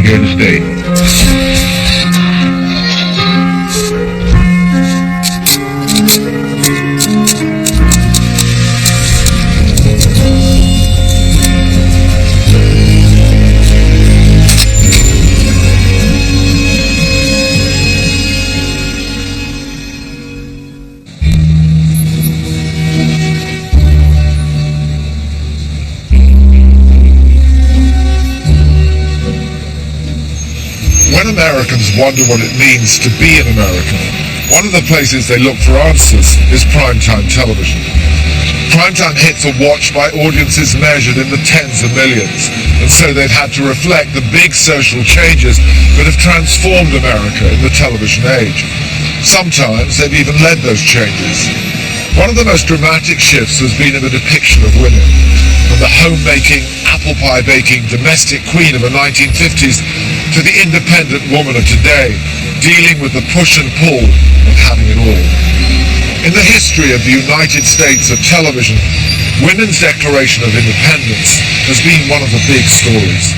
here to stay. When Americans wonder what it means to be an American, one of the places they look for answers is primetime television. Primetime hits are watched by audiences measured in the tens of millions, and so they've had to reflect the big social changes that have transformed America in the television age. Sometimes they've even led those changes. One of the most dramatic shifts has been in the depiction of women, from the homemaking, apple pie baking, domestic queen of the 1950s to the independent woman of today, dealing with the push and pull of having it all. In the history of the United States of television, women's declaration of independence has been one of the big stories.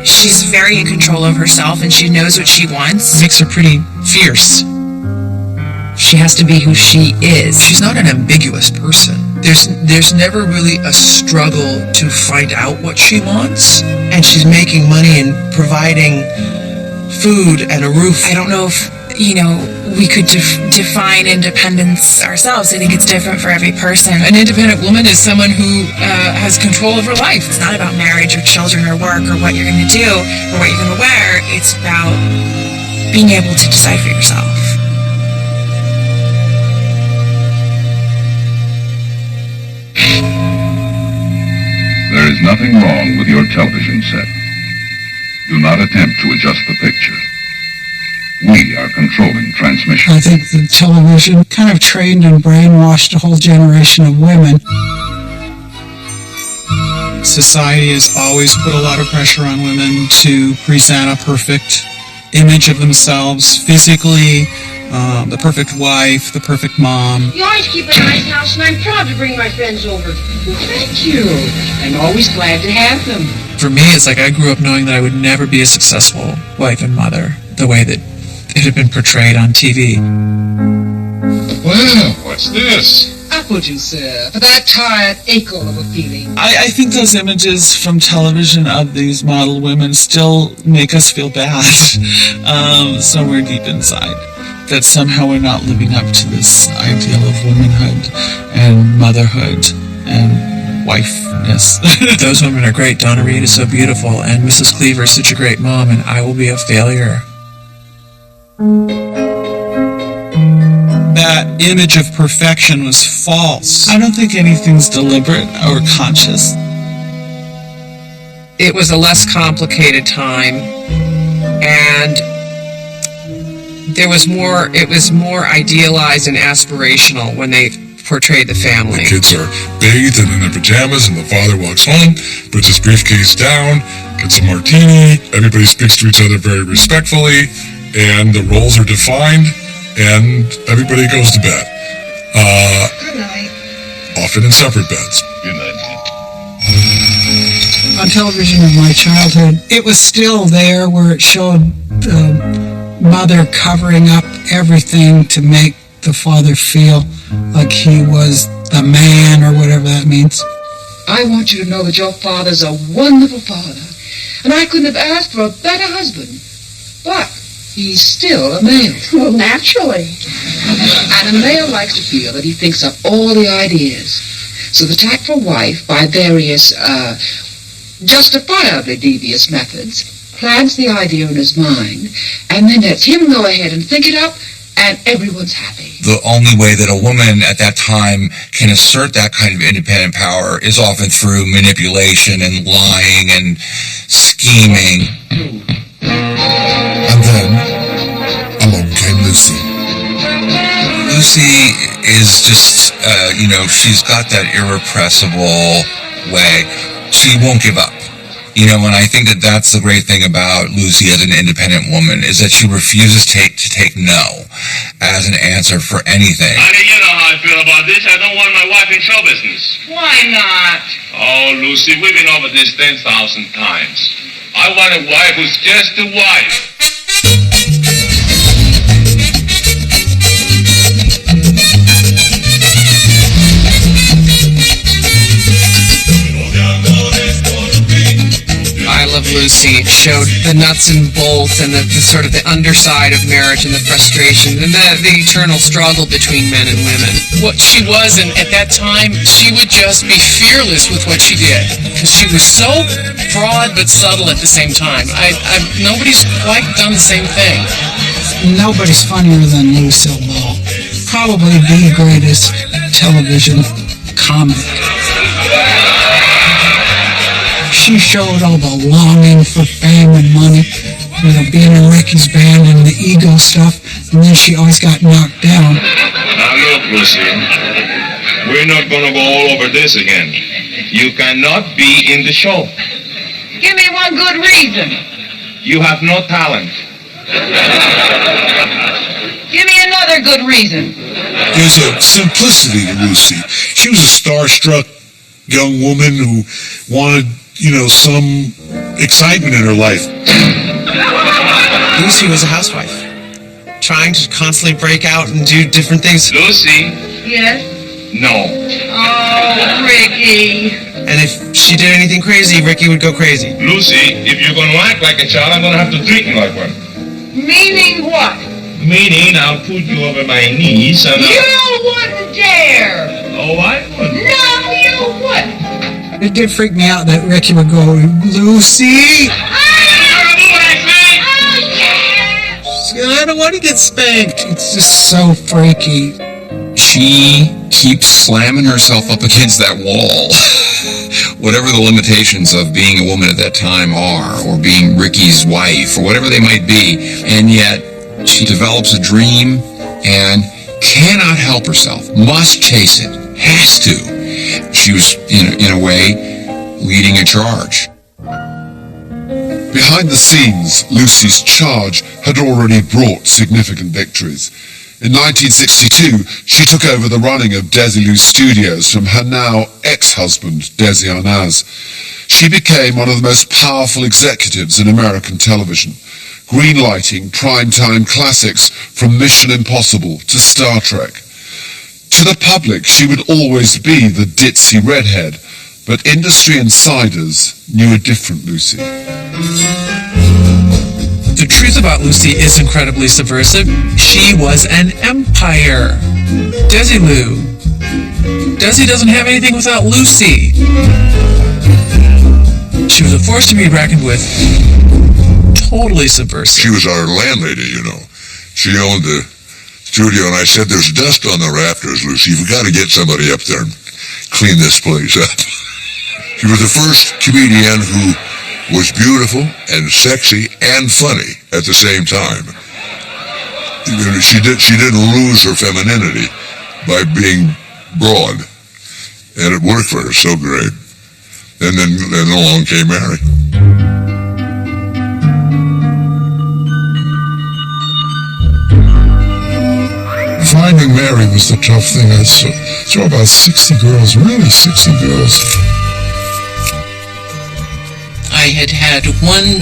She's very in control of herself and she knows what she wants. Makes her pretty fierce. She has to be who she is. She's not an ambiguous person. There's never really a struggle to find out what she wants. And she's making money and providing food and a roof. I don't know if, we could define independence ourselves. I think it's different for every person. An independent woman is someone who has control of her life. It's not about marriage or children or work or what you're going to do or what you're going to wear. It's about being able to decide for yourself. There is nothing wrong with your television set. Do not attempt to adjust the picture. We are controlling transmission. I think the television kind of trained and brainwashed a whole generation of women. Society has always put a lot of pressure on women to present a perfect image of themselves physically, the perfect wife, the perfect mom. You always keep a nice house, and I'm proud to bring my friends over. Thank you. I'm always glad to have them. For me, it's like I grew up knowing that I would never be a successful wife and mother the way that it had been portrayed on TV. Well, what's this? Apple juice, sir, for that tired ache of a feeling. I think those images from television of these model women still make us feel bad somewhere deep inside. That somehow we're not living up to this ideal of womanhood and motherhood and wifeness. Those women are great. Donna Reed is so beautiful, and Mrs. Cleaver is such a great mom, and I will be a failure. That image of perfection was false. I don't think anything's deliberate or conscious. It was a less complicated time, and it was more idealized and aspirational when they portrayed the family. The kids are bathed and in their pajamas, and the father walks home, puts his briefcase down, gets a martini, everybody speaks to each other very respectfully, and the roles are defined, and everybody goes to bed. Good night. Often in separate beds. Good night. On television in my childhood, it was still there where it showed the mother covering up everything to make the father feel like he was the man or whatever that means. I want you to know that your father's a wonderful father, and I couldn't have asked for a better husband. But he's still a male. Well, naturally. And a male likes to feel that he thinks up all the ideas. So the tactful wife, by various, justifiably devious methods, plants the idea in his mind, and then lets him go ahead and think it up, and everyone's happy. The only way that a woman at that time can assert that kind of independent power is often through manipulation and lying and scheming. And then, along came Lucy. Lucy is just, she's got that irrepressible way. She won't give up. And I think that that's the great thing about Lucy as an independent woman, is that she refuses to take no as an answer for anything. Honey, you know how I feel about this. I don't want my wife in show business. Why not? Oh, Lucy, we've been over this 10,000 times. I want a wife who's just a wife. I Love Lucy showed the nuts and bolts and the sort of the underside of marriage and the frustration and the eternal struggle between men and women. What she was, and at that time, she would just be fearless with what she did because she was so broad but subtle at the same time. Nobody's quite done the same thing. Nobody's funnier than Lucille Ball. Probably the greatest television comic. She showed all the longing for fame and money, being in Ricky's band and the ego stuff, and then she always got knocked down. Now look, Lucy, we're not going to go all over this again. You cannot be in the show. Give me one good reason. You have no talent. Give me another good reason. There's a simplicity to Lucy. She was a starstruck young woman who wanted, some excitement in her life. Lucy was a housewife, trying to constantly break out and do different things. Lucy? Yes? No. Oh, Ricky. And if she did anything crazy, Ricky would go crazy. Lucy, if you're going to act like a child, I'm going to have to treat you like one. Meaning what? Meaning I'll put you over my knees and You wouldn't dare. Oh, I wouldn't. No, you wouldn't. It did freak me out that Ricky would go, Lucy! I don't want to get spanked. It's just so freaky. She keeps slamming herself up against that wall. Whatever the limitations of being a woman at that time are, or being Ricky's wife, or whatever they might be, and yet she develops a dream and cannot help herself, must chase it, has to. She was, in a way, leading a charge. Behind the scenes, Lucy's charge had already brought significant victories. In 1962, she took over the running of Desilu Studios from her now ex-husband, Desi Arnaz. She became one of the most powerful executives in American television, greenlighting primetime classics from Mission Impossible to Star Trek. To the public, she would always be the ditzy redhead, but industry insiders knew a different Lucy. The truth about Lucy is incredibly subversive. She was an empire. Desilu. Desi doesn't have anything without Lucy. She was a force to be reckoned with. Totally subversive. She was our landlady, She owned the studio, and I said, there's dust on the rafters, Lucy. You've got to get somebody up there and clean this place up. She was the first comedian who was beautiful and sexy and funny at the same time. She didn't lose her femininity by being broad, and it worked for her so great. And then along came Mary. Finding Mary was the tough thing. I saw about 60 girls, really 60 girls. I had one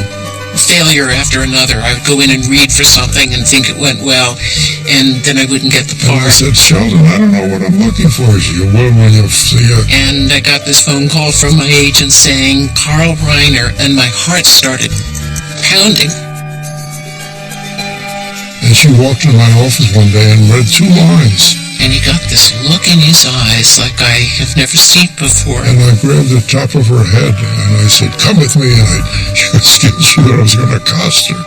failure after another. I would go in and read for something and think it went well, and then I wouldn't get the part. And I said, Sheldon, I don't know what I'm looking for. She goes, well, when you see her. And I got this phone call from my agent saying, Carl Reiner, and my heart started pounding. And she walked into my office one day and read 2 lines. And he got this look in his eyes like I have never seen before. And I grabbed the top of her head and I said, come with me. And she thought I was going to accost her.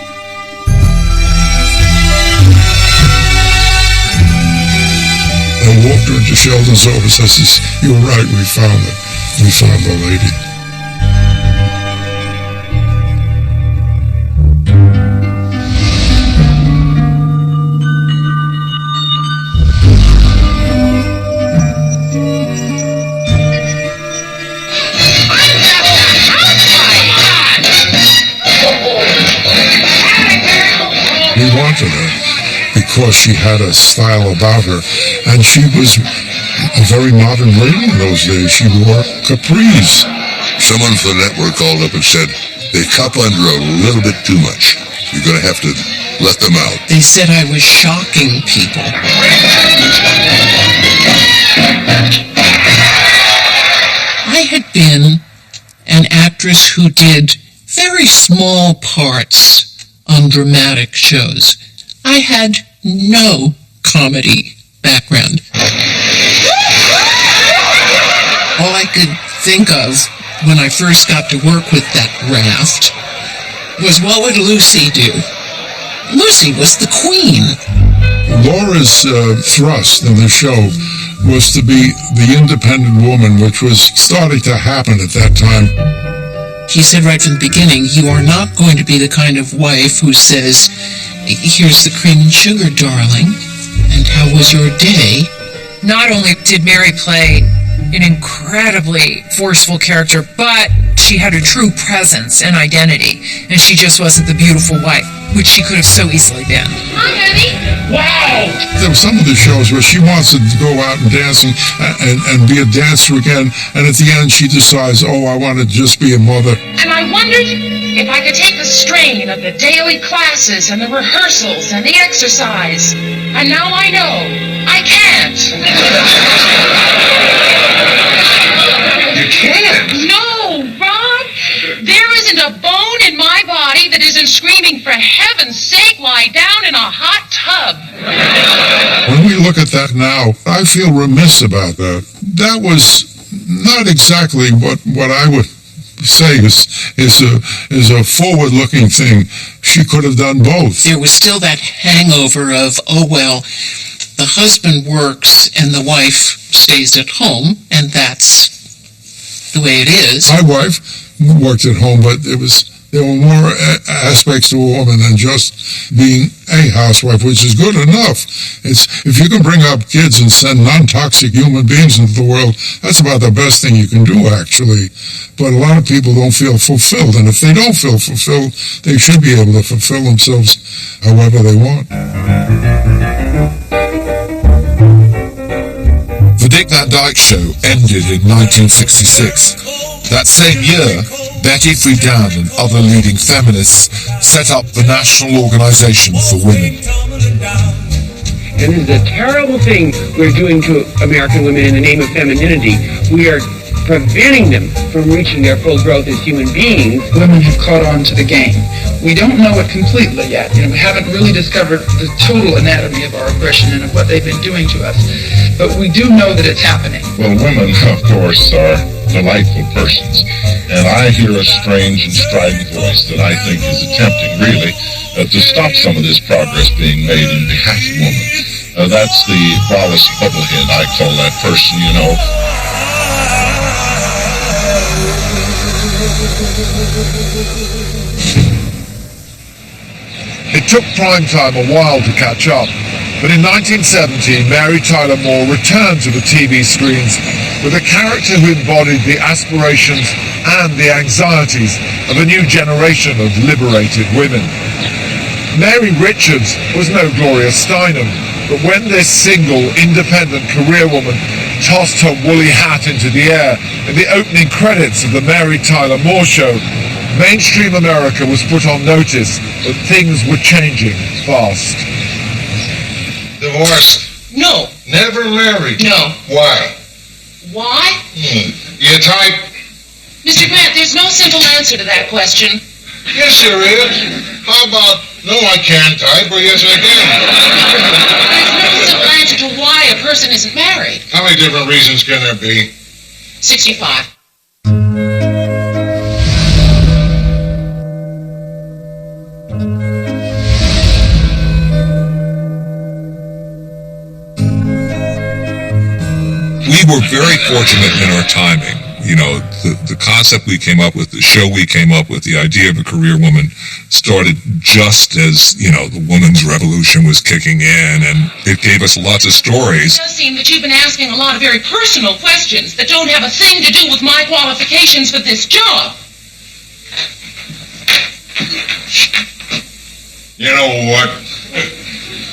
I walked her into Sheldon's office. I says, you're right, we found it. We found the lady. He wanted her because she had a style about her, and she was a very modern lady in those days. She wore capris. Someone from the network called up and said, they cup under a little bit too much. You're going to have to let them out. They said I was shocking people. I had been an actress who did very small parts on dramatic shows. I had no comedy background. All I could think of when I first got to work with that raft was, what would Lucy do? Lucy was the queen. Laura's thrust in the show was to be the independent woman, which was starting to happen at that time. He said right from the beginning, you are not going to be the kind of wife who says, here's the cream and sugar, darling, and how was your day? Not only did Mary play an incredibly forceful character, but she had a true presence and identity, and she just wasn't the beautiful wife, which she could have so easily been. Hi, honey. Wow! There were some of the shows where she wants to go out and dance and be a dancer again, and at the end she decides, oh, I want to just be a mother. And I wondered if I could take the strain of the daily classes and the rehearsals and the exercise. And now I know I can't. You can't. No, Ron. There isn't a bone in my body that isn't screaming, for heaven's sake, lie down in a hot tub. When we look at that now, I feel remiss about that. That was not exactly what I would say is a forward-looking thing. She could have done both. There was still that hangover of, oh, well, the husband works and the wife stays at home, and that's the way it is. My wife worked at home, but there were more aspects to a woman than just being a housewife, which is good enough. If you can bring up kids and send non-toxic human beings into the world, that's about the best thing you can do, actually. But a lot of people don't feel fulfilled, and if they don't feel fulfilled, they should be able to fulfill themselves however they want. The Dick Van Dyke Show ended in 1966. That same year, Betty Friedan and other leading feminists set up the National Organization for Women. And this is a terrible thing we're doing to American women in the name of femininity. We are preventing them from reaching their full growth as human beings. Women have caught on to the game. We don't know it completely yet. We haven't really discovered the total anatomy of our aggression and of what they've been doing to us. But we do know that it's happening. Well, women, of course, are delightful persons. And I hear a strange and strident voice that I think is attempting, really, to stop some of this progress being made in behalf of women. That's the Wallace Bubblehead, I call that person, you know. It took Primetime a while to catch up, but in 1970, Mary Tyler Moore returned to the TV screens with a character who embodied the aspirations and the anxieties of a new generation of liberated women. Mary Richards was no Gloria Steinem, but when this single, independent career woman tossed her woolly hat into the air in the opening credits of the Mary Tyler Moore Show, mainstream America was put on notice that things were changing fast. Divorce. No. Never married. No. Why? Why? You type? Mr. Grant, there's no simple answer to that question. Yes, there is. How about, no, I can't type, or yes, I can? There's no simple answer to why a person isn't married. How many different reasons can there be? 65. We were very fortunate in our timing. You know, the concept we came up with, the show we came up with, the idea of a career woman started just as, you know, the women's revolution was kicking in, and it gave us lots of stories. It does seem that you've been asking a lot of very personal questions that don't have a thing to do with my qualifications for this job. You know what?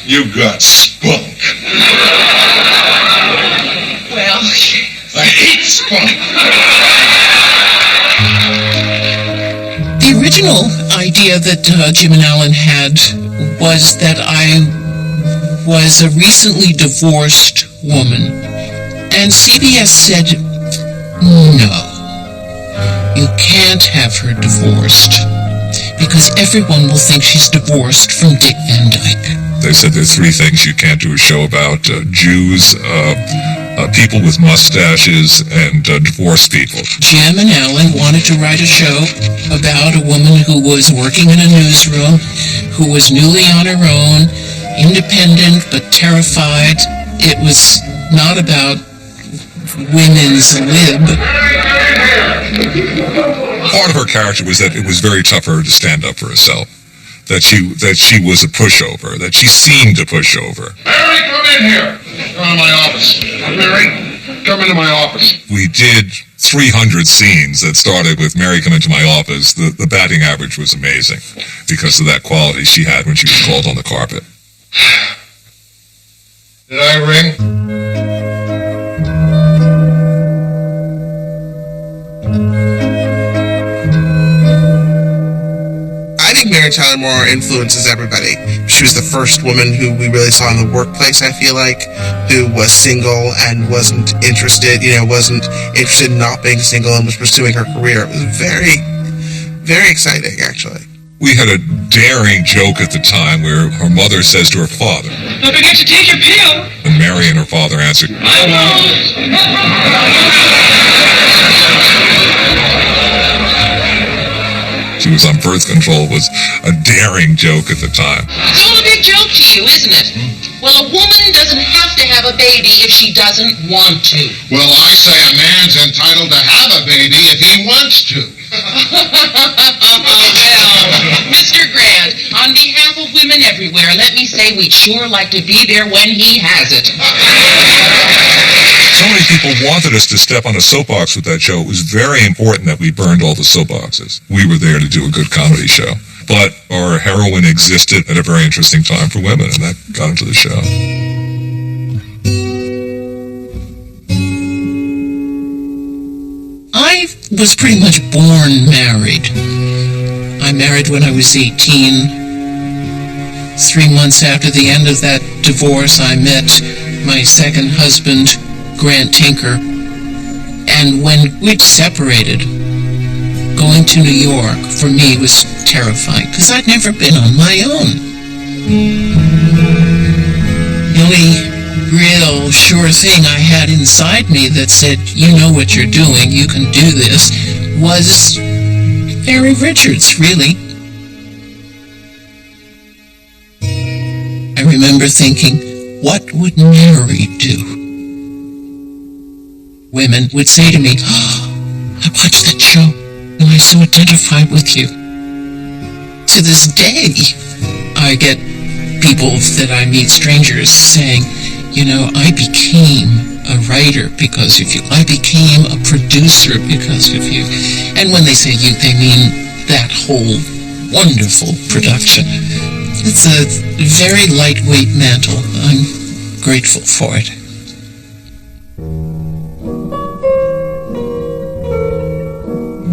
You got spunk. Well, Well, I hate spunk. The original idea that Jim and Alan had was that I was a recently divorced woman, and CBS said, no, you can't have her divorced, because everyone will think she's divorced from Dick Van Dyke. They said there's 3 things you can't do a show about: Jews, people with mustaches, and divorced people. Jim and Alan wanted to write a show about a woman who was working in a newsroom, who was newly on her own, independent but terrified. It was not about women's lib. Part of her character was that it was very tough for her to stand up for herself. That she was a pushover, that she seemed a pushover. Mary, come in here. Come into my office. Mary, come into my office. We did 300 scenes that started with Mary come into my office. The batting average was amazing because of that quality she had when she was called on the carpet. Did I ring? Mary Tyler Moore influences everybody. She was the first woman who we really saw in the workplace, I feel like, who was single and wasn't interested in not being single and was pursuing her career. It was very, very exciting, actually. We had a daring joke at the time where her mother says to her father, "Don't forget to take your pill." And Mary and her father answered, "I won't." She was on birth control was a daring joke at the time. It's all a big joke to you, isn't it? Well, a woman doesn't have to have a baby if she doesn't want to. Well, I say a man's entitled to have a baby if he wants to. Well, Mr. Grant, on behalf of women everywhere, let me say we'd sure like to be there when he has it. So many people wanted us to step on a soapbox with that show. It was very important that we burned all the soapboxes. We were there to do a good comedy show. But our heroine existed at a very interesting time for women, and that got into the show. I was pretty much born married. I married when I was 18. 3 months after the end of that divorce, I met my second husband, Grant Tinker. And when we'd separated, going to New York for me was terrifying because I'd never been on my own. The only real sure thing I had inside me that said, you know what you're doing, you can do this, was Mary Richards, really. I remember thinking, what would Mary do? Women would say to me, oh, I watched that show and I so identified with you. To this day, I get people that I meet, strangers, saying, you know, I became a writer because of you. I became a producer because of you. And when they say you, they mean that whole wonderful production. It's a very lightweight mantle. I'm grateful for it.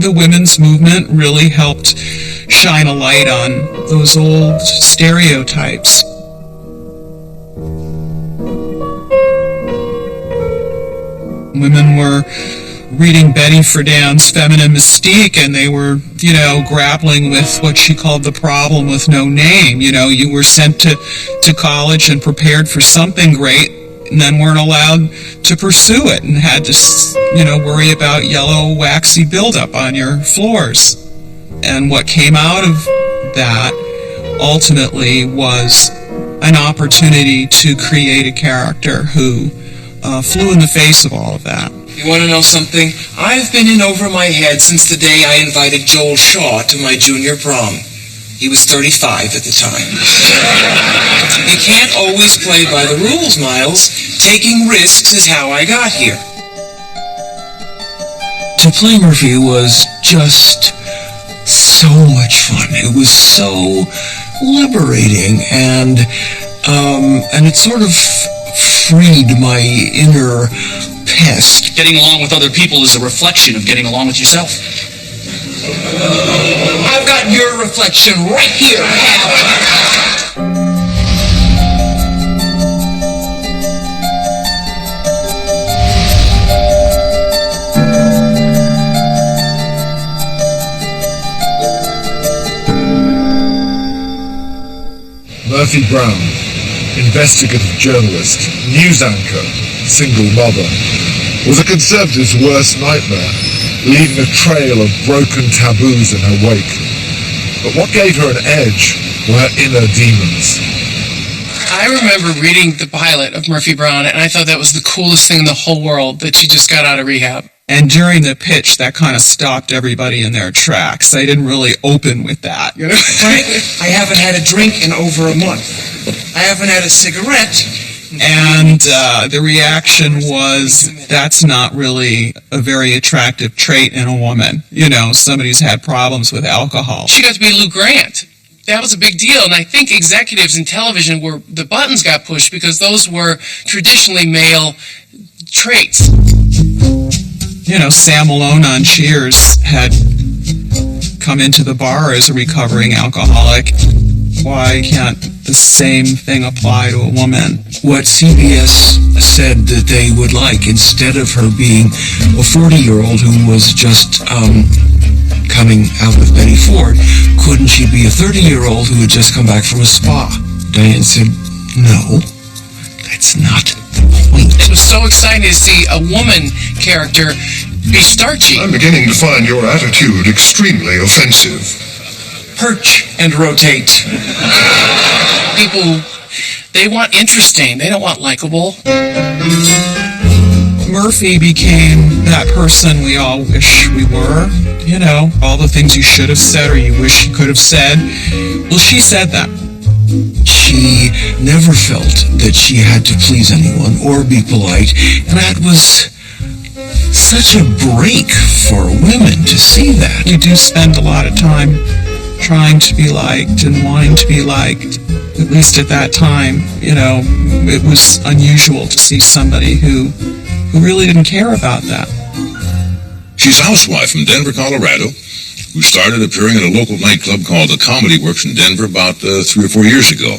The women's movement really helped shine a light on those old stereotypes. Women were reading Betty Friedan's Feminine Mystique, and they were, grappling with what she called the problem with no name. You were sent to college and prepared for something great, and then weren't allowed to pursue it, and had to, worry about yellow, waxy buildup on your floors. And what came out of that ultimately was an opportunity to create a character who flew in the face of all of that. You want to know something? I've been in over my head since the day I invited Joel Shaw to my junior prom. He was 35 at the time. You can't always play by the rules, Miles. Taking risks is how I got here. To play Murphy was just so much fun. It was so liberating, and it sort of freed my inner pest. Getting along with other people is a reflection of getting along with yourself. I've got your reflection right here, Hap. Murphy Brown, investigative journalist, news anchor, single mother, was a conservative's worst nightmare, leaving a trail of broken taboos in her wake. But what gave her an edge were her inner demons. I remember reading the pilot of Murphy Brown, and I thought that was the coolest thing in the whole world, that she just got out of rehab. And during the pitch, that kind of stopped everybody in their tracks. They didn't really open with that, you know? Frank, I haven't had a drink in over a month. I haven't had a cigarette. And the reaction was, that's not really a very attractive trait in a woman. You know, somebody who's had problems with alcohol. She got to be Lou Grant. That was a big deal, and I think executives in television the buttons got pushed because those were traditionally male traits. You know, Sam Malone on Cheers had come into the bar as a recovering alcoholic. Why can't the same thing apply to a woman? What CBS said that they would like, instead of her being a 40-year-old who was just coming out with Betty Ford, couldn't she be a 30-year-old who had just come back from a spa? Diane said, no, that's not the point. It was so exciting to see a woman character be starchy. I'm beginning to find your attitude extremely offensive. Perch and rotate. People, they want interesting. They don't want likable. Murphy became that person we all wish we were. You know, all the things you should have said or you wish you could have said. Well, she said that. She never felt that she had to please anyone or be polite, and that was such a break for women to see that. You do spend a lot of time trying to be liked and wanting to be liked. At least at that time, you know, it was unusual to see somebody who really didn't care about that. She's a housewife from Denver, Colorado, who started appearing at a local nightclub called the Comedy Works in Denver about 3 or 4 years ago.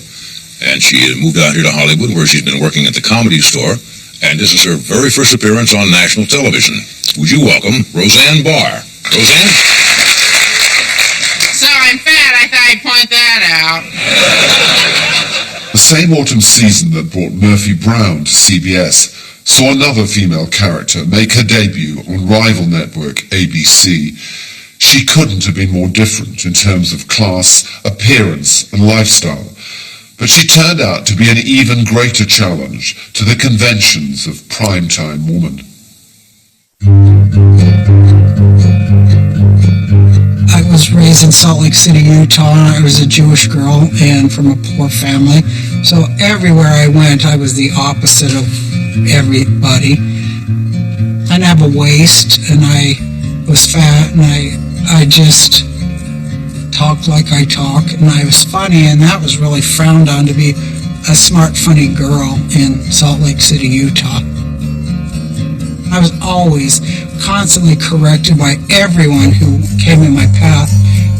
And she moved out here to Hollywood, where she's been working at the Comedy Store, and this is her very first appearance on national television. Would you welcome Roseanne Barr? Roseanne? So I'm fat, I thought I'd point that out. The same autumn season that brought Murphy Brown to CBS saw another female character make her debut on rival network ABC. She couldn't have been more different in terms of class, appearance, and lifestyle. But she turned out to be an even greater challenge to the conventions of primetime woman. I was raised in Salt Lake City, Utah. I was a Jewish girl and from a poor family. So everywhere I went, I was the opposite of everybody. I didn't have a waist, and I was fat, and I just talked like I talk, and I was funny, and that was really frowned on, to be a smart, funny girl in Salt Lake City, Utah. I was always constantly corrected by everyone who came in my path,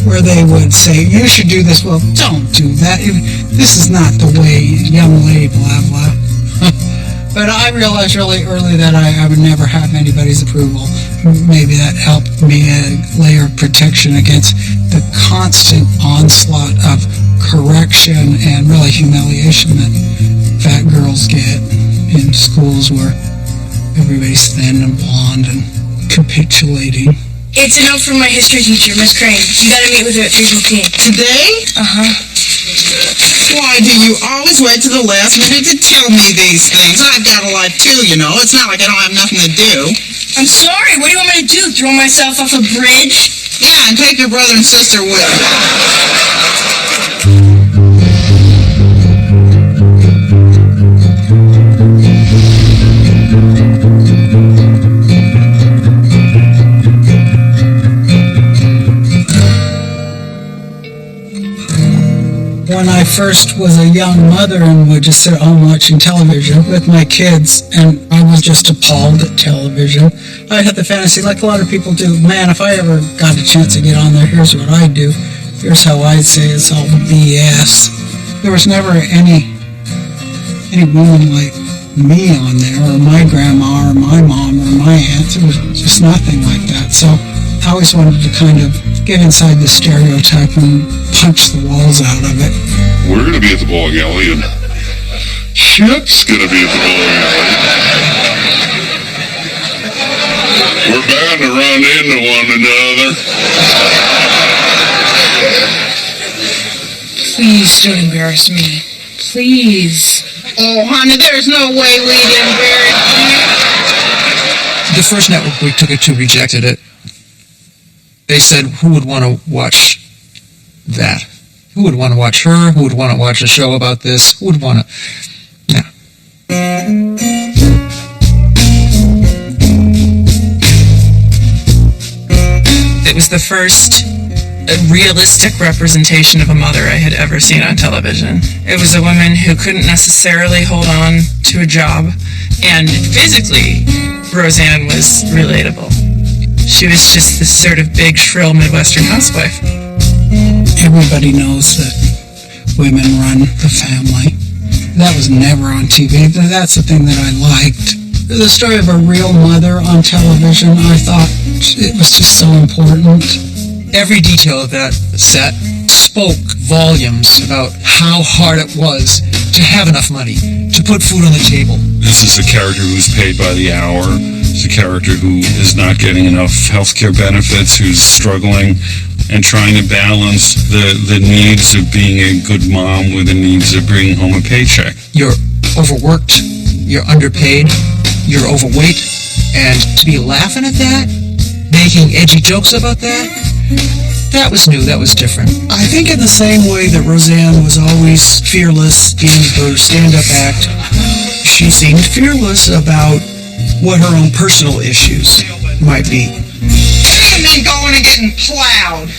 where they would say, you should do this. Well, don't do that. This is not the way, young lady, blah, blah. But I realized really early that I would never have anybody's approval. Maybe that helped me a layer of protection against the constant onslaught of correction and really humiliation that fat girls get in schools where everybody's thin and blonde and capitulating. It's a note from my history teacher, Miss Crane. You gotta meet with her at 3:15. Today? Uh-huh. Why do you always wait to the last minute to tell me these things? I've got a lot too, you know. It's not like I don't have nothing to do. I'm sorry. What do you want me to do? Throw myself off a bridge? Yeah, and take your brother and sister with you. when I first was a young mother and would just sit at home watching television with my kids, and I was just appalled at television. I had the fantasy, like a lot of people do, man, if I ever got a chance to get on there, here's what I'd do. Here's how I'd say it's all BS. There was never any woman like me on there, or my grandma, or my mom, or my aunt. There was just nothing like that. So I always wanted to kind of get inside the stereotype and punch the walls out of it. We're going to be at the bowling alley, and Chip's going to be at the bowling alley. We're bound to run into one another. Please don't embarrass me. Please. Oh, honey, there's no way we'd embarrass you. The first network we took it to rejected it. They said, who would want to watch that? Who would want to watch her? Who would want to watch a show about this? Who would want to... No. It was the first realistic representation of a mother I had ever seen on television. It was a woman who couldn't necessarily hold on to a job, and physically, Roseanne was relatable. She was just this sort of big, shrill Midwestern housewife. Everybody knows that women run the family. That was never on TV. That's the thing that I liked. The story of a real mother on television, I thought it was just so important. Every detail of that set spoke volumes about how hard it was to have enough money to put food on the table. This is a character who's paid by the hour. It's a character who is not getting enough healthcare benefits, who's struggling and trying to balance the needs of being a good mom with the needs of bringing home a paycheck. You're overworked, you're underpaid, you're overweight, and to be laughing at that, making edgy jokes about that, that was new, that was different. I think in the same way that Roseanne was always fearless in her stand-up act, she seemed fearless about what her own personal issues might be. And then going and getting plowed.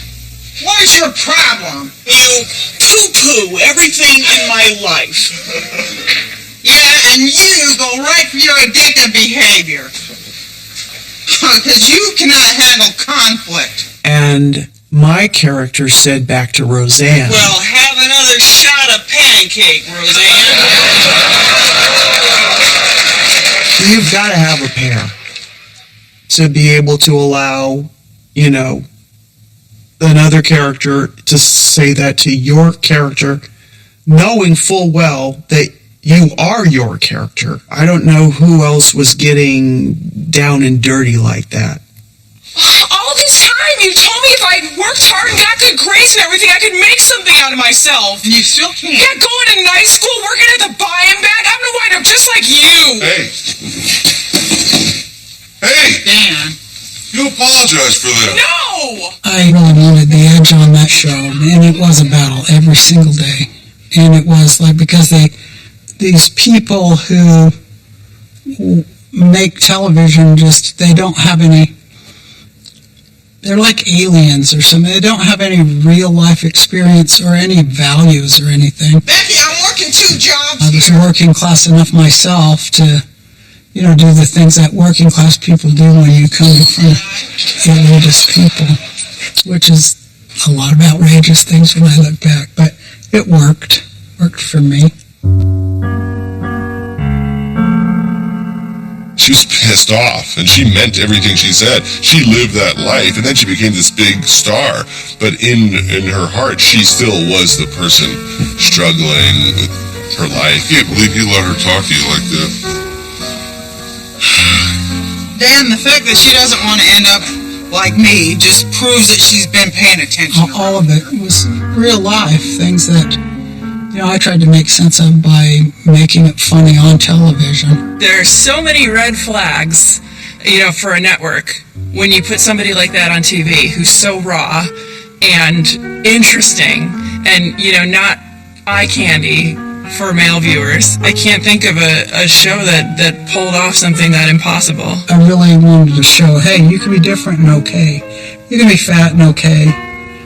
What is your problem? You poo-poo everything in my life. Yeah, and you go right for your addictive behavior. Because you cannot handle conflict. And my character said back to Roseanne, Well, have another shot of pancake, Roseanne. you've got to have a pair to be able to allow, another character to say that to your character, knowing full well that you are your character. I don't know who else was getting down and dirty like that. All this time, you told me if I worked hard and got good grades and everything, I could make something out of myself. And you still can't. Yeah, going to night school, working at the buy-in bag, I'm gonna wind up just like you. Hey, Dan. you apologize for that. No! I really wanted the edge on that show, and it was a battle every single day. And it was like, because these people who make television they don't have any, they're like aliens or something. They don't have any real life experience or any values or anything. Becky, I'm working 2 jobs I was working class enough myself to, do the things that working class people do when you come in front of elitist people, which is a lot of outrageous things when I look back. But it worked for me. She was pissed off, and she meant everything she said. She lived that life, and then she became this big star. But in her heart, she still was the person struggling with her life. I can't believe you let her talk to you like that. Dan, the fact that she doesn't want to end up like me just proves that she's been paying attention. All of it was real life, things that I tried to make sense of by making it funny on television. There are so many red flags, for a network when you put somebody like that on TV who's so raw and interesting and, not eye candy for male viewers. I can't think of a show that pulled off something that impossible. I really wanted to show, hey, you can be different and okay. You can be fat and okay.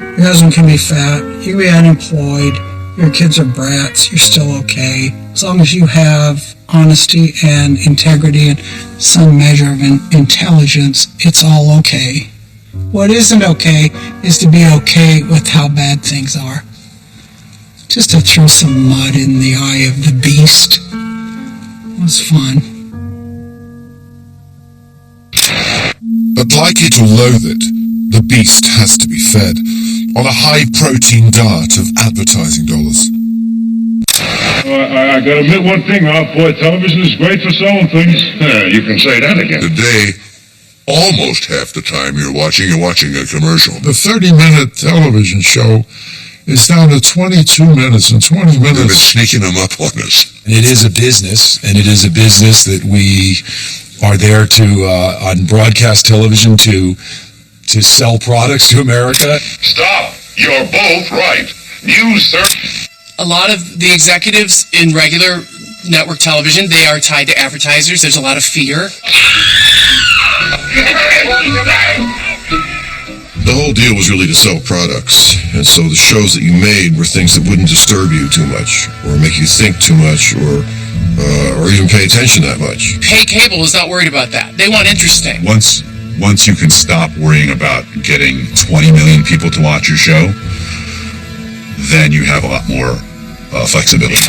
Your husband can be fat. You can be unemployed. your kids are brats, you're still okay. As long as you have honesty and integrity and some measure of intelligence, it's all okay. What isn't okay is to be okay with how bad things are. Just to throw some mud in the eye of the beast was fun. But like it or loathe it, the beast has to be fed on a high-protein diet of advertising dollars. I gotta admit one thing, Ralph. Boy, television is great for selling things. You can say that again. Today, almost half the time you're watching a commercial. The 30-minute television show is down to 22 minutes and 20 minutes. They've been sneaking them up on us. And it is a business, that we are there to, on broadcast television, to sell products to America. Stop! You're both right. News, sir. A lot of the executives in regular network television, they are tied to advertisers. There's a lot of fear. The whole deal was really to sell products, and so the shows that you made were things that wouldn't disturb you too much, or make you think too much, or even pay attention that much. Hey, cable is not worried about that. They want interesting. Once you can stop worrying about getting 20 million people to watch your show, then you have a lot more flexibility.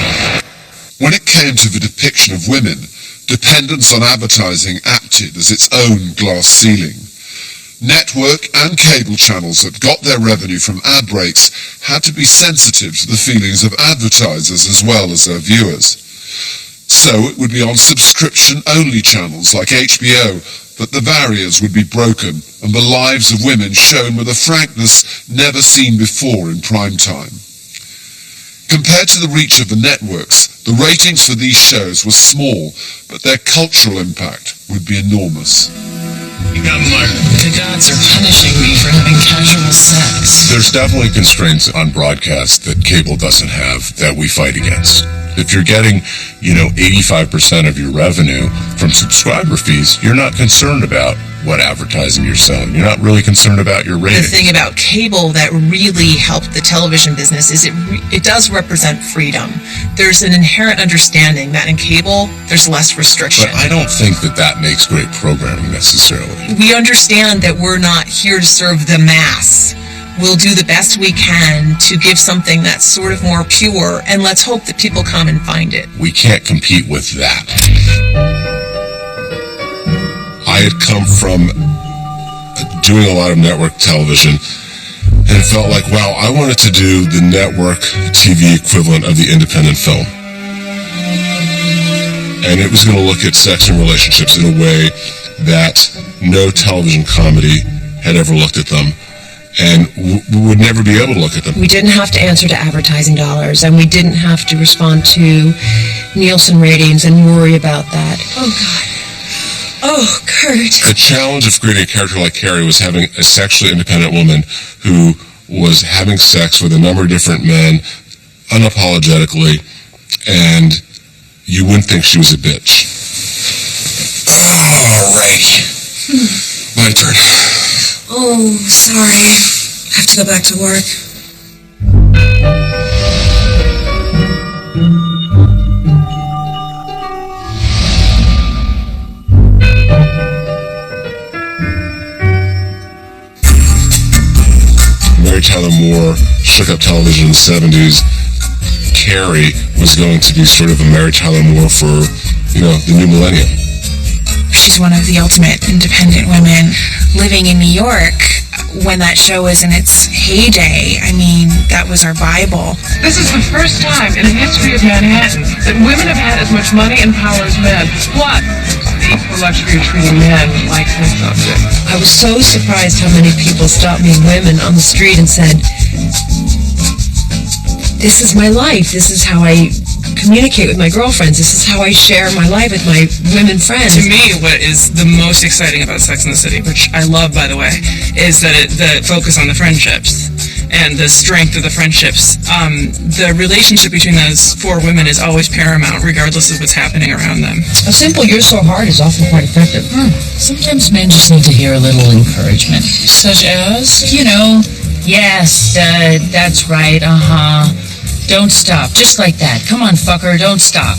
When it came to the depiction of women, dependence on advertising acted as its own glass ceiling. Network and cable channels that got their revenue from ad breaks had to be sensitive to the feelings of advertisers as well as their viewers. So it would be on subscription-only channels like HBO that the barriers would be broken and the lives of women shown with a frankness never seen before in prime time. Compared to the reach of the networks, the ratings for these shows were small, but their cultural impact would be enormous. You got Mark. The gods are punishing me for having casual sex. There's definitely constraints on broadcast that cable doesn't have that we fight against. If you're getting, 85% of your revenue from subscriber fees, you're not concerned about what advertising you're selling. You're not really concerned about your ratings. The thing about cable that really helped the television business is it does represent freedom. There's an inherent understanding that in cable, there's less restriction. But I don't think that makes great programming necessarily. We understand that we're not here to serve the mass. We'll do the best we can to give something that's sort of more pure, and let's hope that people come and find it. We can't compete with that. I had come from doing a lot of network television and felt like, wow, I wanted to do the network TV equivalent of the independent film. And it was going to look at sex and relationships in a way that no television comedy had ever looked at them, and would never be able to look at them. We didn't have to answer to advertising dollars, and we didn't have to respond to Nielsen ratings and worry about that. Oh, God. Oh, Kurt. The challenge of creating a character like Carrie was having a sexually independent woman who was having sex with a number of different men unapologetically, and you wouldn't think she was a bitch. Alrighty. My turn. Oh, sorry. I have to go back to work. Mary Tyler Moore shook up television in the 70s. Carrie was going to be sort of a Mary Tyler Moore for, the new millennium. She's one of the ultimate independent women living in New York when that show was in its heyday. I mean, that was our Bible. This is the first time in the history of Manhattan that women have had as much money and power as men. Plus, the equal luxury of treating men like sex objects. I was so surprised how many people stopped me, women, on the street and said, "This is my life. This is how I communicate with my girlfriends. This is how I share my life with my women friends." To me, what is the most exciting about Sex and the City, which I love, by the way, is that the focus on the friendships and the strength of the friendships. The relationship between those four women is always paramount, regardless of what's happening around them. A simple "you're so hard" is often quite effective. Sometimes men just need to hear a little encouragement. Such as? Yes, that's right, Don't stop. Just like that. Come on, fucker. Don't stop.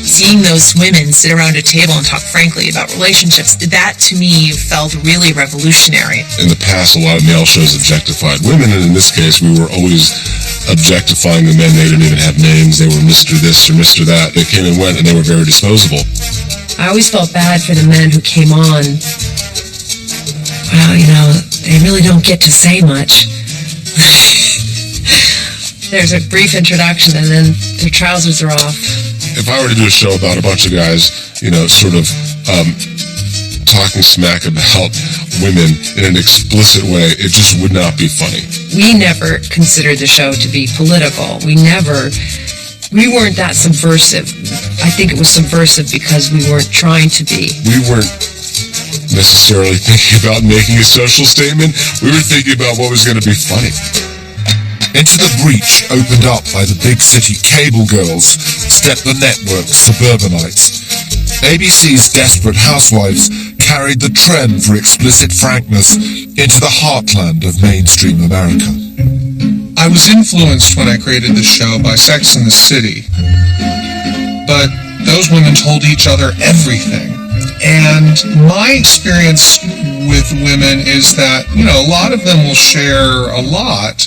Seeing those women sit around a table and talk frankly about relationships, that to me felt really revolutionary. In the past, a lot of male shows objectified women, and in this case, we were always objectifying the men. They didn't even have names. They were Mr. This or Mr. That. They came and went, and they were very disposable. I always felt bad for the men who came on. Well, you know, they really don't get to say much. There's a brief introduction, and then their trousers are off. If I were to do a show about a bunch of guys, you know, sort of talking smack about women in an explicit way, it just would not be funny. We never considered the show to be political. We weren't that subversive. I think it was subversive because we weren't trying to be. We weren't necessarily thinking about making a social statement. We were thinking about what was going to be funny. Into the breach opened up by the big city cable girls stepped the network's suburbanites. ABC's Desperate Housewives carried the trend for explicit frankness into the heartland of mainstream America. I was influenced when I created the show by Sex and the City, but those women told each other everything. And my experience with women is that, you know, a lot of them will share a lot,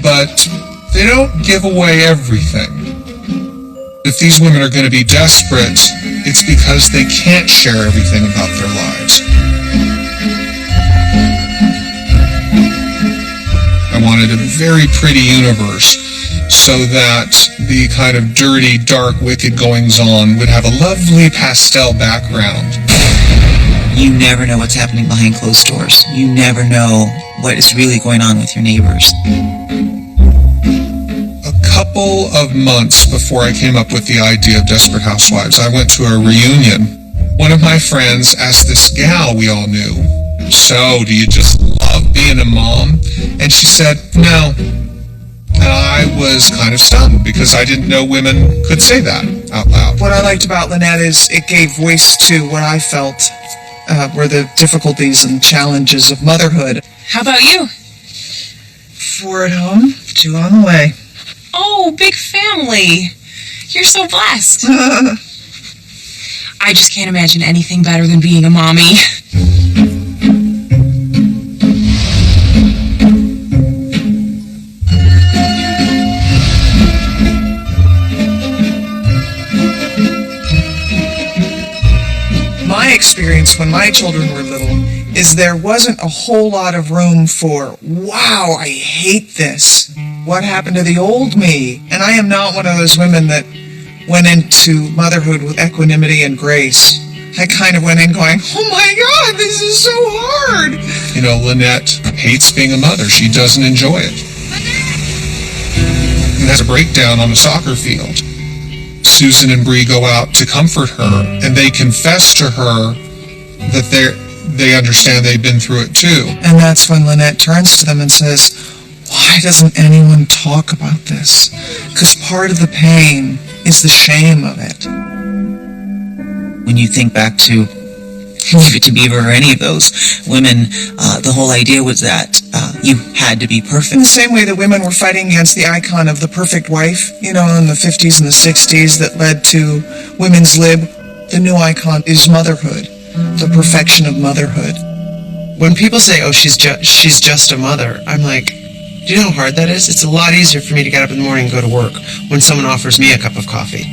but they don't give away everything. If these women are going to be desperate, it's because they can't share everything about their lives. I wanted a very pretty universe so that the kind of dirty, dark, wicked goings-on would have a lovely pastel background. You never know what's happening behind closed doors. You never know what is really going on with your neighbors. A couple of months before I came up with the idea of Desperate Housewives, I went to a reunion. One of my friends asked this gal we all knew, "So, do you just love being a mom?" And she said, "No." And I was kind of stunned because I didn't know women could say that out loud. What I liked about Lynette is it gave voice to what I felt were the difficulties and challenges of motherhood. How about you? 4 at home, 2 on the way. Oh, big family. You're so blessed. I just can't imagine anything better than being a mommy. My experience when my children were little is there wasn't a whole lot of room for, wow, I hate this. What happened to the old me? And I am not one of those women that went into motherhood with equanimity and grace. I kind of went in going, oh my God, this is so hard. You know, Lynette hates being a mother. She doesn't enjoy it. And has a breakdown on the soccer field. Susan and Bree go out to comfort her, and they confess to her that they understand they've been through it too. And that's when Lynette turns to them and says, why doesn't anyone talk about this? Because part of the pain is the shame of it. When you think back to Leave It to Beaver or any of those women, the whole idea was that you had to be perfect. In the same way that women were fighting against the icon of the perfect wife, you know, in the 50s and the 60s that led to women's lib, the new icon is motherhood, the perfection of motherhood. When people say, oh, she's just a mother, I'm like, do you know how hard that is? It's a lot easier for me to get up in the morning and go to work when someone offers me a cup of coffee.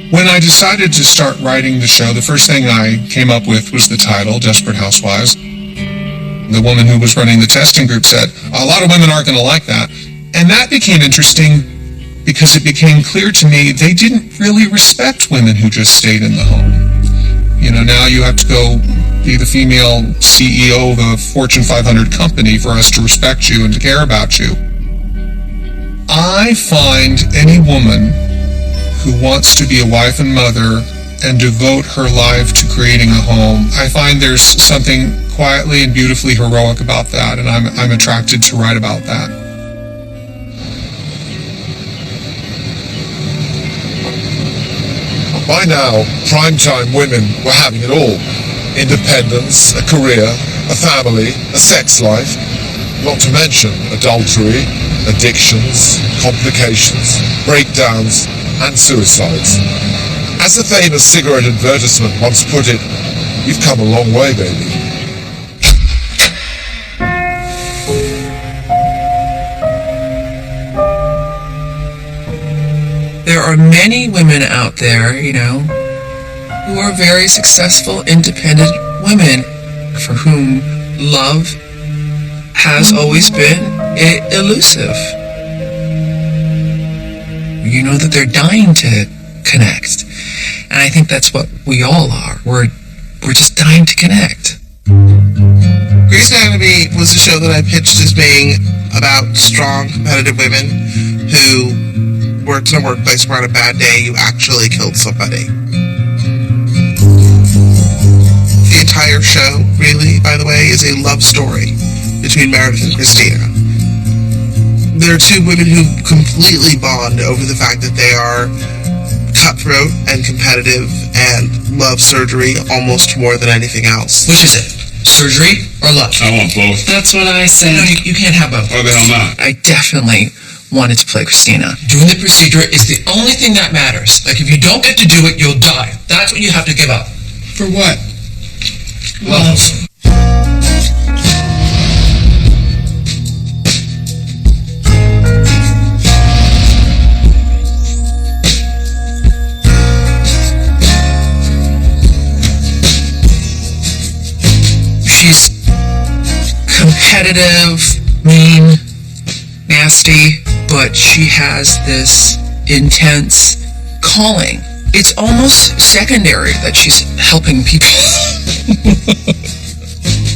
When I decided to start writing the show, the first thing I came up with was the title, Desperate Housewives. The woman who was running the testing group said, a lot of women aren't going to like that. And that became interesting because it became clear to me they didn't really respect women who just stayed in the home. You know, now you have to go be the female CEO of a Fortune 500 company for us to respect you and to care about you. I find any woman who wants to be a wife and mother and devote her life to creating a home, I find there's something quietly and beautifully heroic about that, and I'm attracted to write about that. By now, primetime women were having it all. Independence, a career, a family, a sex life. not to mention adultery, addictions, complications, breakdowns, and suicides. As the famous cigarette advertisement once put it, you've come a long way, baby. There are many women out there, who are very successful, independent women for whom love has always been elusive. You know that they're dying to connect. And I think that's what we all are. We're just dying to connect. Grey's Anatomy was a show that I pitched as being about strong, competitive women who worked in a workplace where on a bad day you actually killed somebody. The entire show, really, by the way, is a love story between Meredith and Christina. There are two women who completely bond over the fact that they are cutthroat and competitive and love surgery almost more than anything else. Which is it? Surgery or love? I want both. That's what I said. No, you can't have both. Why the hell not? I definitely wanted to play Christina. Doing the procedure is the only thing that matters. Like, if you don't get to do it, you'll die. That's what you have to give up. For what? Love. She's competitive, mean, nasty, but she has this intense calling. It's almost secondary that she's helping people.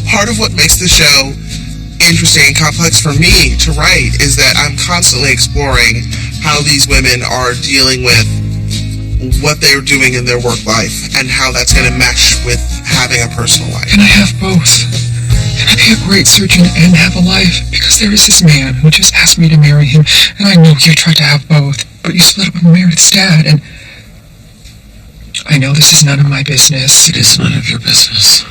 Part of what makes the show interesting and complex for me to write is that I'm constantly exploring how these women are dealing with what they're doing in their work life and how that's going to mesh with having a personal life. Can I have both? Can I be a great surgeon and have a life? Because there is this man who just asked me to marry him, and I know you tried to have both, but you split up with Meredith's dad, and I know this is none of my business. It is none of your business.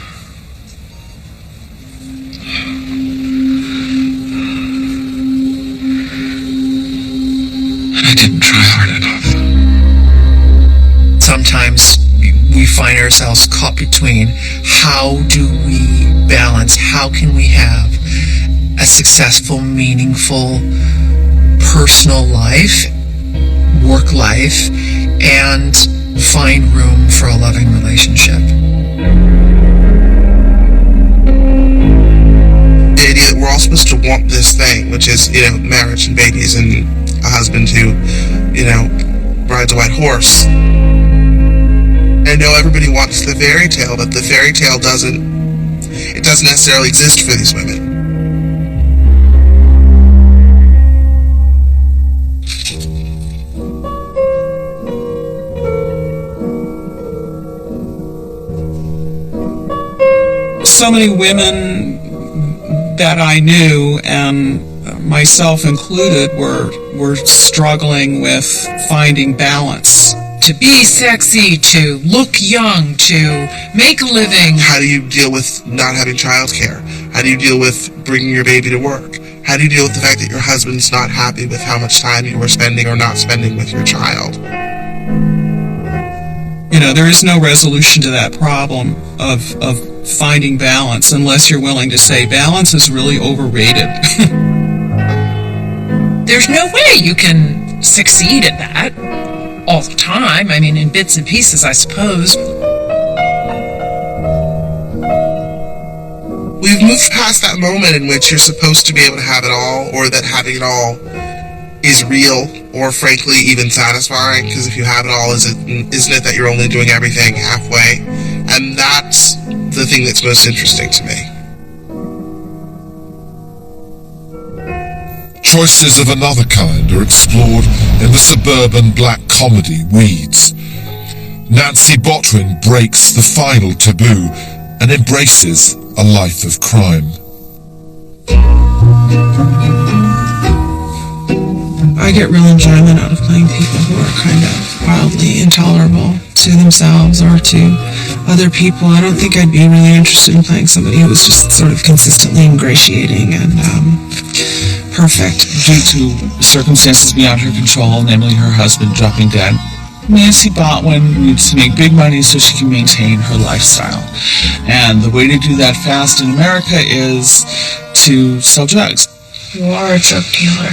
I didn't try hard enough. Sometimes we find ourselves caught between how do we balance, how can we have a successful, meaningful, personal life, work life, and find room for a loving relationship. The idea that we're all supposed to want this thing, which is, marriage and babies and a husband who, rides a white horse. I know everybody wants the fairy tale, but the fairy tale doesn't necessarily exist for these women. So many women that I knew, and myself included, were struggling with finding balance. To be sexy, to look young, to make a living. How do you deal with not having childcare? How do you deal with bringing your baby to work? How do you deal with the fact that your husband's not happy with how much time you are spending or not spending with your child? There is no resolution to that problem of finding balance unless you're willing to say balance is really overrated. There's no way you can succeed at that all the time. I mean, in bits and pieces, I suppose. We've moved past that moment in which you're supposed to be able to have it all, or that having it all is real, or frankly even satisfying, because if you have it all, isn't it that you're only doing everything halfway? And that's the thing that's most interesting to me. Choices of another kind are explored in the suburban black comedy Weeds. Nancy Botwin breaks the final taboo and embraces a life of crime. I get real enjoyment out of playing people who are kind of wildly intolerable to themselves or to other people. I don't think I'd be really interested in playing somebody who was just sort of consistently ingratiating and perfect. Due to circumstances beyond her control, namely her husband dropping dead, Nancy Botwin needs to make big money so she can maintain her lifestyle. And the way to do that fast in America is to sell drugs. You are a drug dealer.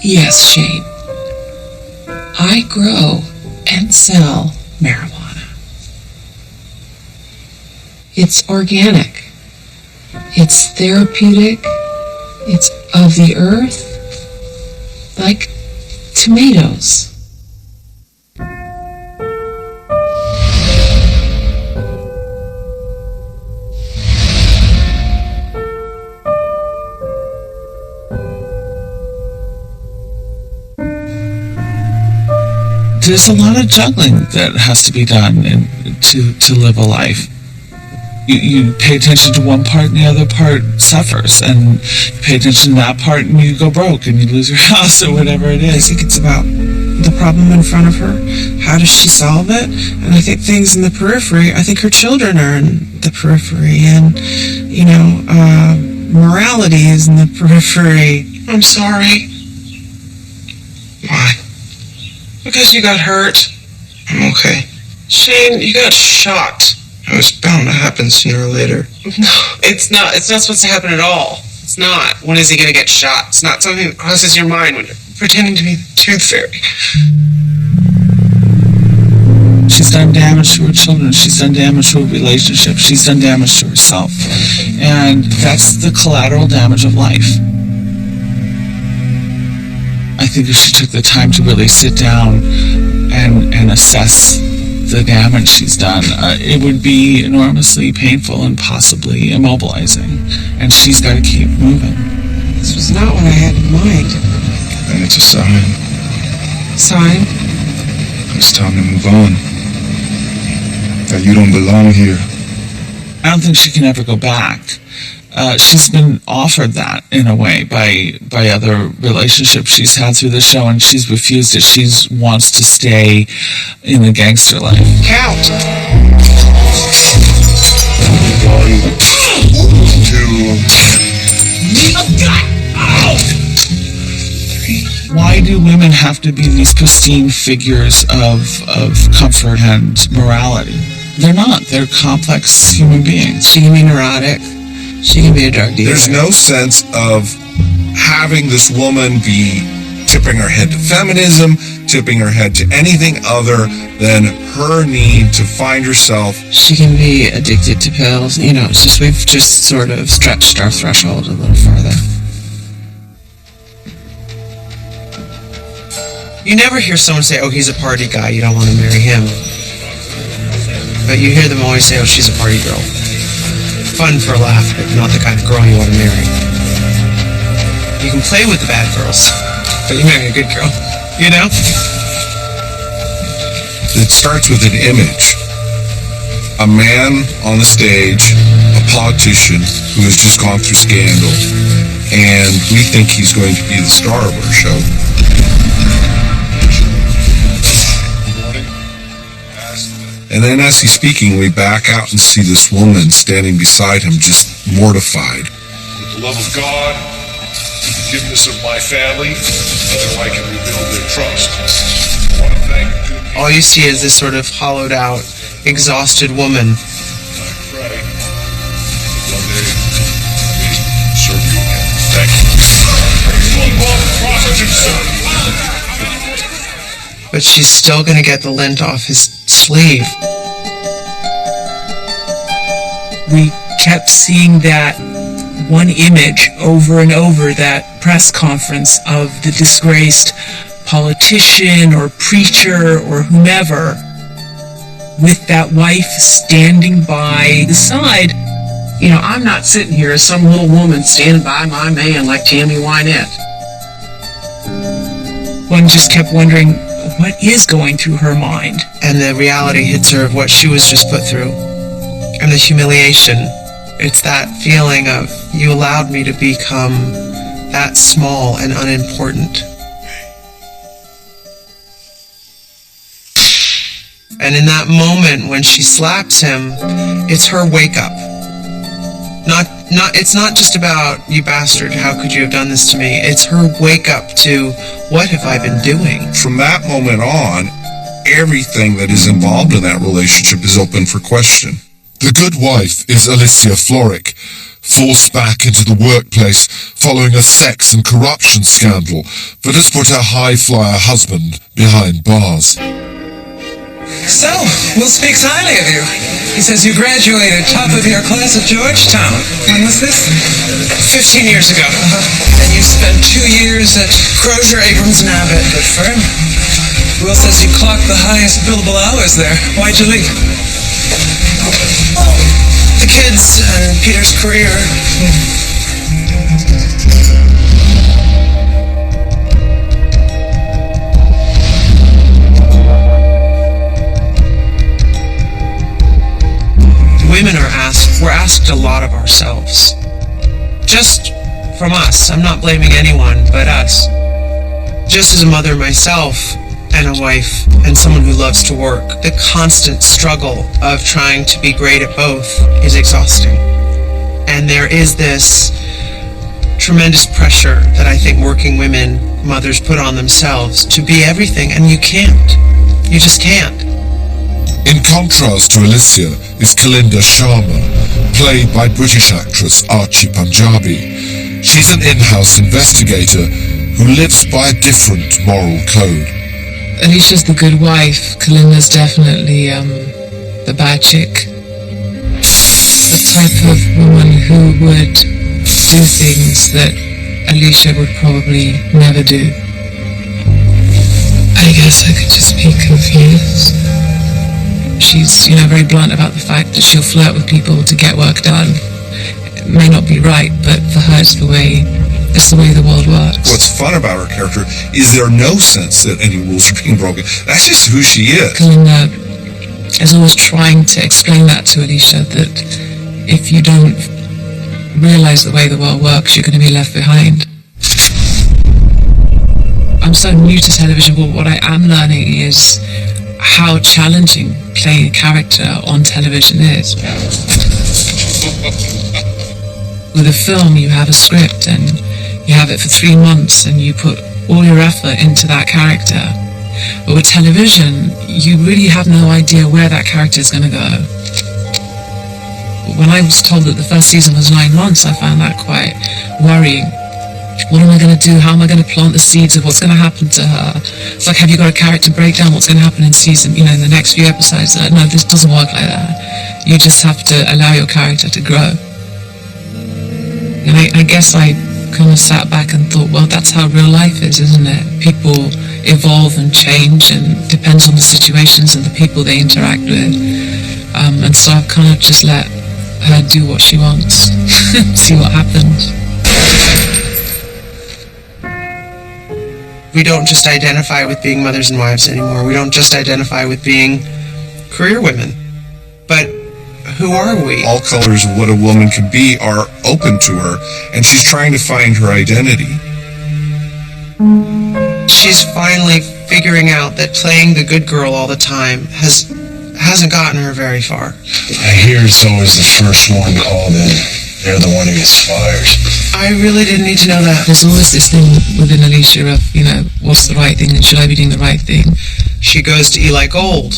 Yes, Shane. I grow and sell marijuana. It's organic. It's therapeutic. It's of the earth. Like tomatoes. There's a lot of juggling that has to be done to live a life. You pay attention to one part and the other part suffers, and you pay attention to that part and you go broke and you lose your house or whatever it is. I think it's about the problem in front of her. How does she solve it? And I think things in the periphery, I think her children are in the periphery, and, morality is in the periphery. I'm sorry. Why? Because you got hurt. I'm okay. Shane, you got shot. It was bound to happen sooner or later. No, it's not. It's not supposed to happen at all. It's not. When is he going to get shot? It's not something that crosses your mind when you're pretending to be the tooth fairy. She's done damage to her children. She's done damage to her relationship. She's done damage to herself. And that's the collateral damage of life. I think if she took the time to really sit down and assess the damage she's done, it would be enormously painful and possibly immobilizing. And she's got to keep moving. This was not what I had in mind. And it's a sign. Sign? It's time to move on. That you don't belong here. I don't think she can ever go back. She's been offered that in a way by other relationships she's had through the show, and she's refused it. She wants to stay in the gangster life. Count! 1, 2, 3. Why do women have to be these pristine figures of comfort and morality? They're not. They're complex human beings. She can be neurotic. She can be a drug dealer. There's no sense of having this woman be tipping her head to feminism, tipping her head to anything other than her need to find herself. She can be addicted to pills. It's just we've just sort of stretched our threshold a little further. You never hear someone say, oh, he's a party guy, you don't want to marry him. But you hear them always say, oh, she's a party girl. Fun for a laugh, but not the kind of girl you want to marry. You can play with the bad girls, but you marry a good girl, It starts with an image. A man on the stage, a politician who has just gone through scandal, and we think he's going to be the star of our show. And then as he's speaking, we back out and see this woman standing beside him, just mortified. With the love of God, the forgiveness of my family, so I can rebuild their trust. I want to thank you. All you see is this sort of hollowed out, exhausted woman. I pray one day we serve you again. Thank you. But she's still going to get the lint off his sleeve. We kept seeing that one image over and over, that press conference of the disgraced politician or preacher or whomever with that wife standing by the side. I'm not sitting here as some little woman standing by my man like Tammy Wynette. One just kept wondering, what is going through her mind? And the reality hits her of what she was just put through. And the humiliation. It's that feeling of, you allowed me to become that small and unimportant. And in that moment when she slaps him, it's her wake up. It's not just about, you bastard, how could you have done this to me? It's her wake up to, what have I been doing? From that moment on, everything that is involved in that relationship is open for question. The good wife is Alicia Florrick, forced back into the workplace following a sex and corruption scandal that has put her high-flyer husband behind bars. So, Will speaks highly of you. He says you graduated top of your class at Georgetown. When was this? 15 years ago. And you spent 2 years at Crozier, Abrams, and Abbott. Good firm. Will says you clocked the highest billable hours there. Why'd you leave? The kids and Peter's career. Women we're asked a lot of ourselves. Just from us. I'm not blaming anyone but us. Just as a mother myself, and a wife, and someone who loves to work, the constant struggle of trying to be great at both is exhausting. And there is this tremendous pressure that I think working women, mothers, put on themselves to be everything, and you can't. You just can't. In contrast to Alicia is Kalinda Sharma, played by British actress Archie Punjabi. She's an in-house investigator who lives by a different moral code. Alicia's the good wife. Kalinda's definitely the bad chick. The type of woman who would do things that Alicia would probably never do. I guess I could just be confused. She's, very blunt about the fact that she'll flirt with people to get work done. It may not be right, but for her it's the way the world works. What's fun about her character is there no sense that any rules are being broken. That's just who she is. Kalinda is always trying to explain that to Alicia, that if you don't realize the way the world works, you're going to be left behind. I'm so new to television, but what I am learning is how challenging playing a character on television is. With a film, you have a script and you have it for 3 months and you put all your effort into that character. But with television, you really have no idea where that character is going to go. When I was told that the first season was 9 months, I found that quite worrying. What am I going to do? How am I going to plant the seeds of what's going to happen to her? It's like, have you got a character breakdown? What's going to happen in season, in the next few episodes? No, this doesn't work like that. You just have to allow your character to grow. And I guess I kind of sat back and thought, well, that's how real life is, isn't it? People evolve and change, and depends on the situations and the people they interact with. And so I've kind of just let her do what she wants, see what happens. We don't just identify with being mothers and wives anymore. We don't just identify with being career women. But who are we? All colors of what a woman can be are open to her, and she's trying to find her identity. She's finally figuring out that playing the good girl all the time hasn't gotten her very far. I hear it's always the first one called in. They're the one who gets fired. I really didn't need to know that. There's always this thing within Alicia of, what's the right thing and should I be doing the right thing? She goes to Eli Gold.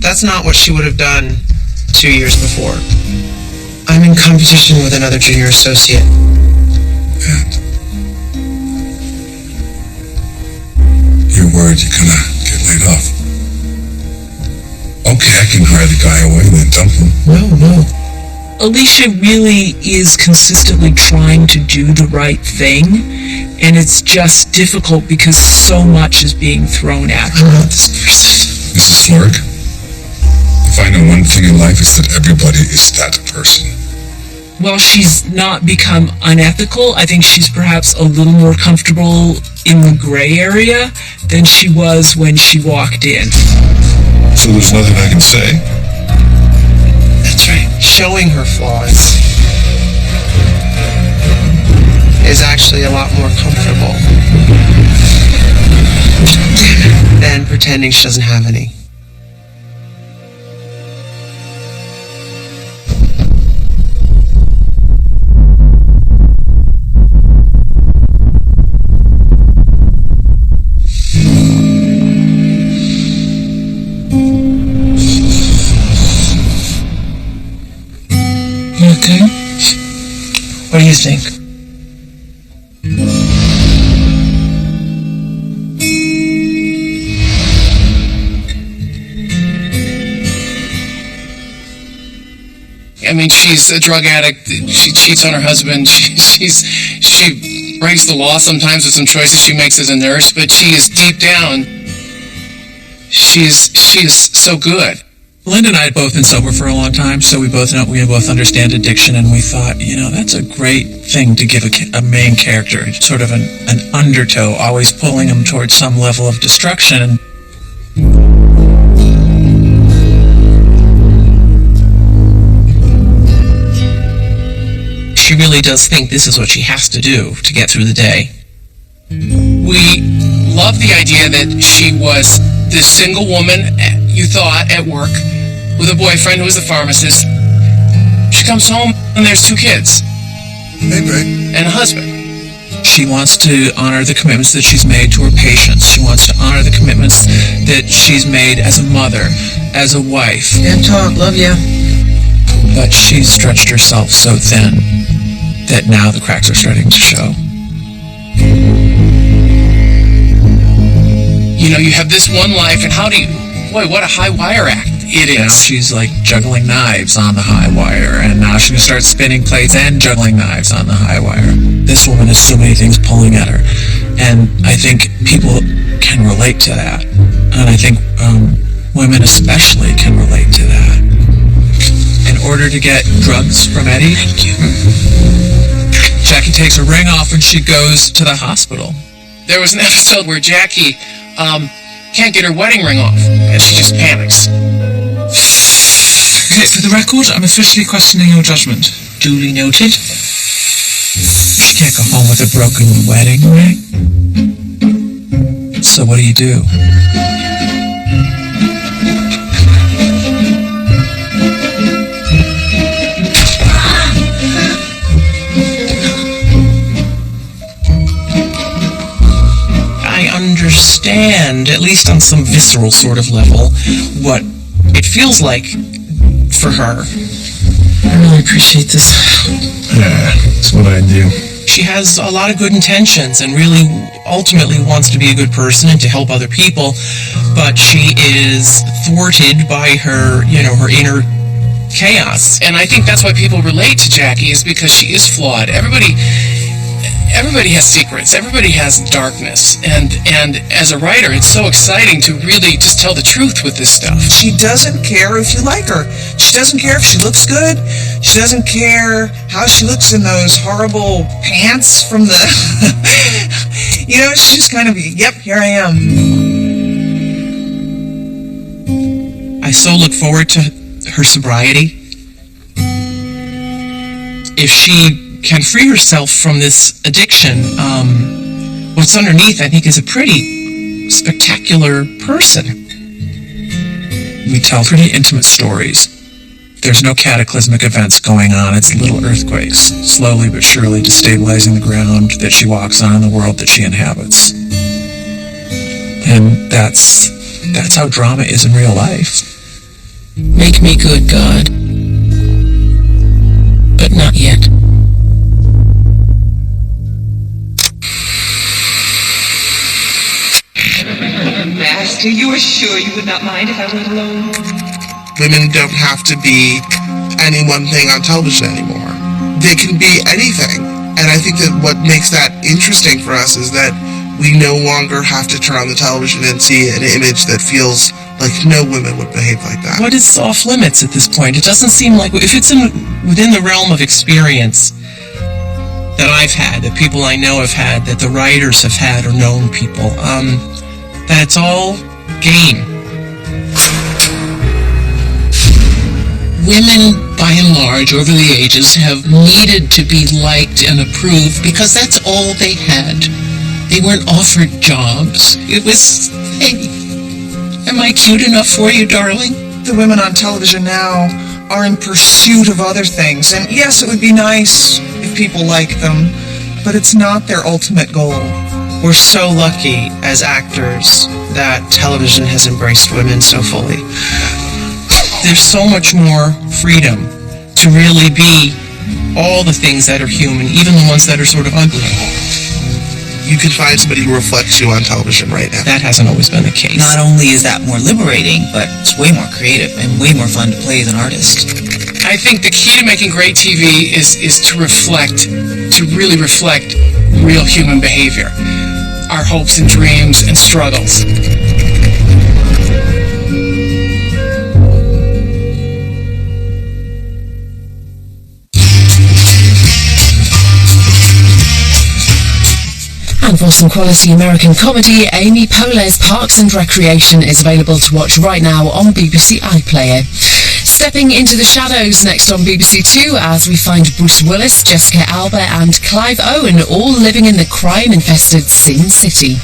That's not what she would have done 2 years before. I'm in competition with another junior associate. And you're worried you're gonna get laid off. Okay, I can hire the guy away and then dump him. No. Alicia really is consistently trying to do the right thing, and it's just difficult because so much is being thrown at her. Mrs. Florrick, if I know one thing in life, it's that everybody is that person. While she's not become unethical, I think she's perhaps a little more comfortable in the gray area than she was when she walked in. So there's nothing I can say? That's right. Showing her flaws. is actually a lot more comfortable than pretending she doesn't have any. You okay? What do you think? I mean, she's a drug addict. She cheats on her husband. She breaks the law sometimes with some choices she makes as a nurse, but she is deep down. She is so good. Linda and I had both been sober for a long time, so we both understand addiction, and we thought, that's a great thing to give a main character, sort of an undertow, always pulling him towards some level of destruction. She really does think this is what she has to do to get through the day. We love the idea that she was this single woman, you thought, at work, with a boyfriend who was a pharmacist. She comes home and there's 2 kids. Hey, babe. And a husband. She wants to honor the commitments that she's made to her patients. She wants to honor the commitments that she's made as a mother, as a wife. Good talk, love ya. But she's stretched herself so thin that now the cracks are starting to show. You have this one life, and what a high wire act it is. Now she's like juggling knives on the high wire, and now she's going to start spinning plates and juggling knives on the high wire. This woman has so many things pulling at her, and I think people can relate to that. And I think women especially can relate to that. In order to get drugs from Eddie, Jackie takes her ring off and she goes to the hospital. There was an episode where Jackie can't get her wedding ring off, and she just panics. Okay, for the record, I'm officially questioning your judgment. Duly noted. She can't go home with a broken wedding ring. So what do you do? Understand, at least on some visceral sort of level, what it feels like for her. I really appreciate this. Yeah, that's what I do. She has a lot of good intentions and really ultimately wants to be a good person and to help other people, but she is thwarted by her, her inner chaos. And I think that's why people relate to Jackie, is because she is flawed. Everybody has secrets. Everybody has darkness. And as a writer, it's so exciting to really just tell the truth with this stuff. She doesn't care if you like her. She doesn't care if she looks good. She doesn't care how she looks in those horrible pants from the... she's just kind of, yep, here I am. I so look forward to her sobriety. If she can free herself from this addiction, what's underneath, I think, is a pretty spectacular person. We tell pretty intimate stories. There's no cataclysmic events going on. It's little earthquakes, slowly but surely destabilizing the ground that she walks on and the world that she inhabits. And that's how drama is in real life. Make me good, God. But not yet. Master, you are sure you would not mind if I went alone? Women don't have to be any one thing on television anymore. They can be anything. And I think that what makes that interesting for us is that we no longer have to turn on the television and see an image that feels like no women would behave like that. What is off limits at this point? It doesn't seem like, if it's within the realm of experience that I've had, that people I know have had, that the writers have had or known people, that it's all game. Women by and large, over the ages, have needed to be liked and approved because that's all they had. They weren't offered jobs. It was, hey, am I cute enough for you, darling? The women on television now are in pursuit of other things. And yes, it would be nice if people liked them, but it's not their ultimate goal. We're so lucky as actors that television has embraced women so fully. There's so much more freedom to really be all the things that are human, even the ones that are sort of ugly. You could find somebody who reflects you on television right now. That hasn't always been the case. Not only is that more liberating, but it's way more creative and way more fun to play as an artist. I think the key to making great TV is to really reflect real human behavior, our hopes and dreams and struggles. And for some quality American comedy, Amy Poehler's Parks and Recreation is available to watch right now on BBC iPlayer. Stepping into the shadows next on BBC Two as we find Bruce Willis, Jessica Alba and Clive Owen all living in the crime-infested Sin City.